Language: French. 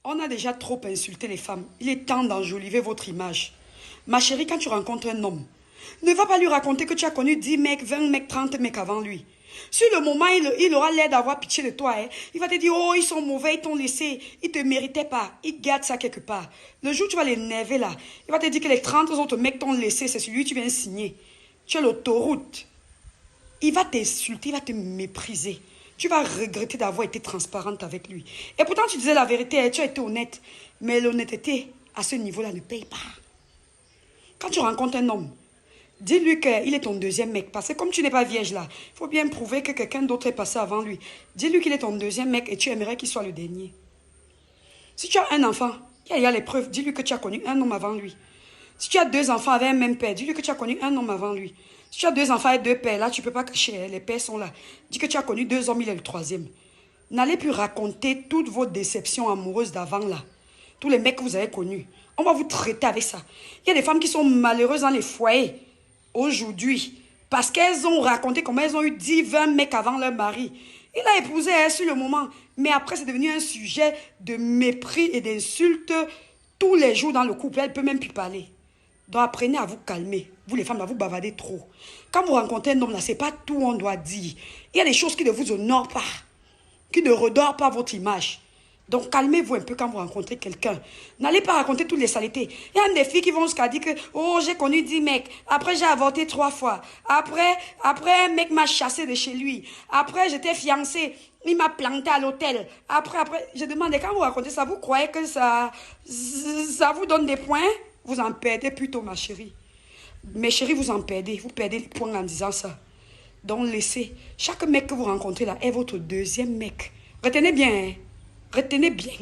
On a déjà trop insulté les femmes. Il est temps d'enjoliver votre image. Ma chérie, quand tu rencontres un homme, ne va pas lui raconter que tu as connu 10 mecs, 20 mecs, 30 mecs avant lui. Sur le moment, il aura l'air d'avoir pitié de toi. Hein. Il va te dire, oh, ils sont mauvais, ils t'ont laissé. Ils ne te méritaient pas. Il garde ça quelque part. Le jour où tu vas l'énerver là, il va te dire que les 30 autres mecs t'ont laissé, c'est celui que tu viens de signer. Tu as l'autoroute. Il va t'insulter, il va te mépriser. Tu vas regretter d'avoir été transparente avec lui. Et pourtant, tu disais la vérité, tu as été honnête. Mais l'honnêteté, à ce niveau-là, ne paye pas. Quand tu rencontres un homme, dis-lui qu'il est ton deuxième mec. Parce que comme tu n'es pas vierge là, il faut bien prouver que quelqu'un d'autre est passé avant lui. Dis-lui qu'il est ton deuxième mec et tu aimerais qu'il soit le dernier. Si tu as un enfant, il y a les preuves. Dis-lui que tu as connu un homme avant lui. Si tu as 2 enfants avec un même père, dis-lui que tu as connu un homme avant lui. Si tu as 2 enfants avec 2 pères, là, tu ne peux pas cacher. Les pères sont là. Dis que tu as connu 2 hommes, il est le troisième. N'allez plus raconter toutes vos déceptions amoureuses d'avant là. Tous les mecs que vous avez connus. On va vous traiter avec ça. Il y a des femmes qui sont malheureuses dans les foyers aujourd'hui parce qu'elles ont raconté comment elles ont eu 10, 20 mecs avant leur mari. Il a épousé elle sur le moment. Mais après, c'est devenu un sujet de mépris et d'insultes tous les jours dans le couple. Elle ne peut même plus parler. Donc apprenez à vous calmer. Vous les femmes, là, vous bavardez trop. Quand vous rencontrez un homme, là, ce n'est pas tout on doit dire. Il y a des choses qui ne vous honorent pas, qui ne redorent pas votre image. Donc calmez-vous un peu quand vous rencontrez quelqu'un. N'allez pas raconter toutes les saletés. Il y a des filles qui vont jusqu'à dire que oh, j'ai connu 10 mecs. Après, j'ai avorté 3 fois. Après, un mec m'a chassé de chez lui. Après, j'étais fiancée. Il m'a planté à l'hôtel. Après, je demande, quand vous racontez ça, vous croyez que ça vous donne des points? Vous en perdez plutôt, ma chérie. Mes chéris, vous en perdez. Vous perdez les points en disant ça. Donc, laissez. Chaque mec que vous rencontrez là est votre deuxième mec. Retenez bien, hein. Retenez bien.